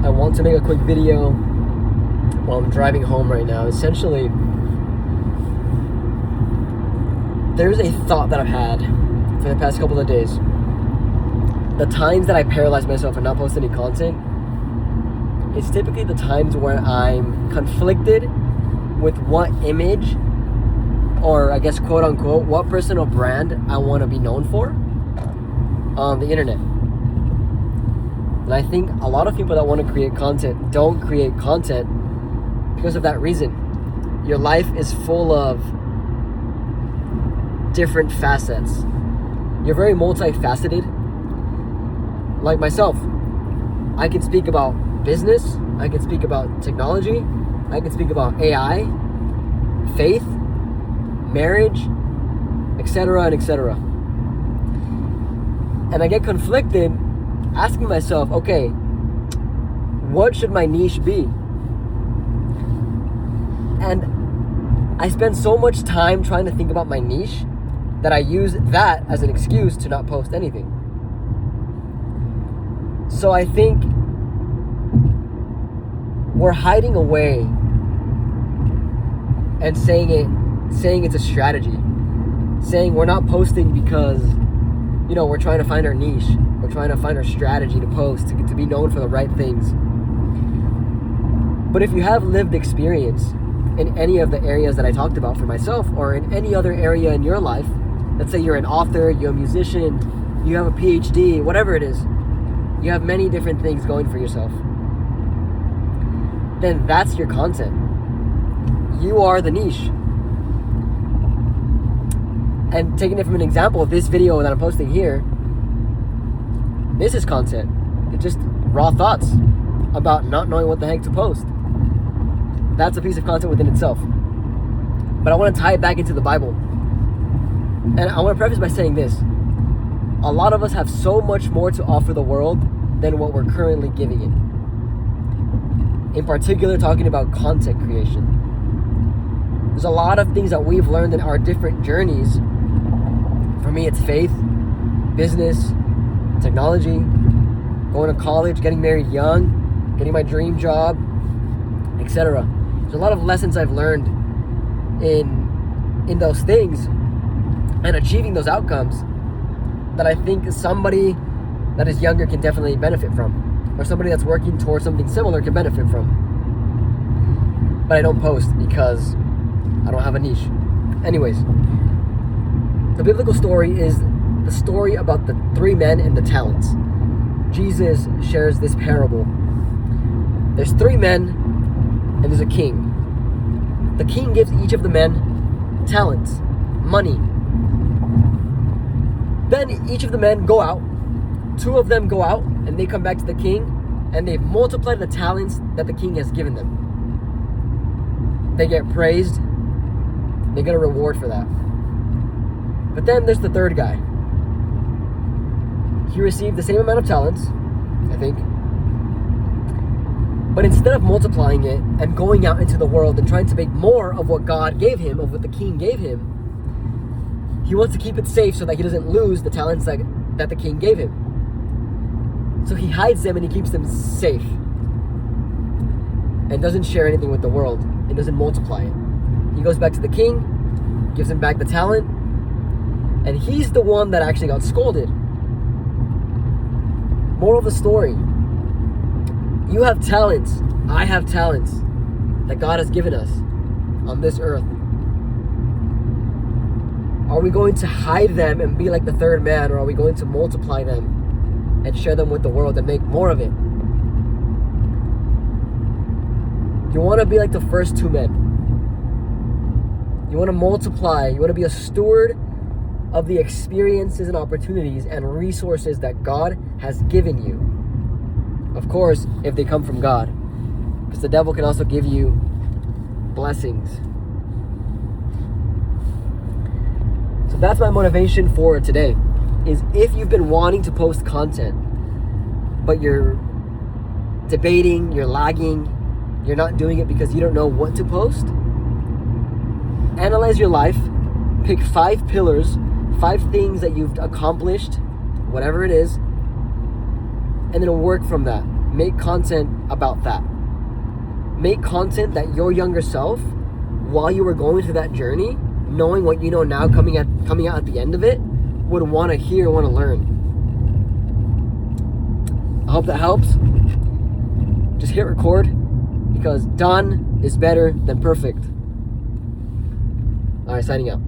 I want to make a quick video while I'm driving home right now. Essentially, there's a thought that I've had for the past couple of days. The times that I paralyze myself and not post any content, it's typically the times where I'm conflicted with what image, or I guess quote unquote, what personal brand I want to be known for on the internet. And I think a lot of people that want to create content don't create content because of that reason. Your life is full of different facets. You're very multifaceted. Like myself, I can speak about business, I can speak about technology, I can speak about AI, faith, marriage, etc. and etc. And I get conflicted asking myself, okay, what should my niche be? And I spend so much time trying to think about my niche that I use that as an excuse to not post anything. So I think we're hiding away and saying it's a strategy. Saying we're not posting because, we're trying to find our niche. We're trying to find our strategy to post, to be known for the right things. But if you have lived experience in any of the areas that I talked about for myself, or in any other area in your life, let's say you're an author, you're a musician, you have a PhD, whatever it is, you have many different things going for yourself, then that's your content. You are the niche. And taking it from an example, this video that I'm posting here, this is content. It's just raw thoughts about not knowing what the heck to post. That's a piece of content within itself. But I want to tie it back into the Bible. And I want to preface by saying this. A lot of us have so much more to offer the world than what we're currently giving it. In particular, talking about content creation. There's a lot of things that we've learned in our different journeys. For me, it's faith, business, technology, going to college, getting married young, getting my dream job, etc. There's a lot of lessons I've learned in those things and achieving those outcomes that I think somebody that is younger can definitely benefit from, or somebody that's working towards something similar can benefit from. But I don't post because I don't have a niche. Anyways, the biblical story is the story about the 3 men and the talents. Jesus shares this parable. There's 3 men and there's a king. The king gives each of the men talents, money. Then each of the men go out. 2 of them go out and they come back to the king and they've multiplied the talents that the king has given them. They get praised. They get a reward for that. But then there's the 3rd guy. He received the same amount of talents, I think. But instead of multiplying it and going out into the world and trying to make more of what God gave him, of what the king gave him, he wants to keep it safe so that he doesn't lose the talents that the king gave him. So he hides them and he keeps them safe. And doesn't share anything with the world. And doesn't multiply it. He goes back to the king, gives him back the talent, and he's the one that actually got scolded. Moral of the story. You have talents. I have talents that God has given us on this earth. Are we going to hide them and be like the 3rd man, or are we going to multiply them and share them with the world and make more of it? You want to be like the first 2 men. You want to multiply. You want to be a steward of the experiences and opportunities and resources that God has given you. Of course, if they come from God. Because the devil can also give you blessings. So that's my motivation for today. Is if you've been wanting to post content, but you're debating, you're lagging, you're not doing it because you don't know what to post, analyze your life, pick 5 pillars, 5 things that you've accomplished, whatever it is, and then work from that. make content about that. Make content that your younger self, while you were going through that journey, knowing what you know now, coming out at the end of it, would want to hear, want to learn. I hope that helps. Just hit record, because done is better than perfect. All right, signing out.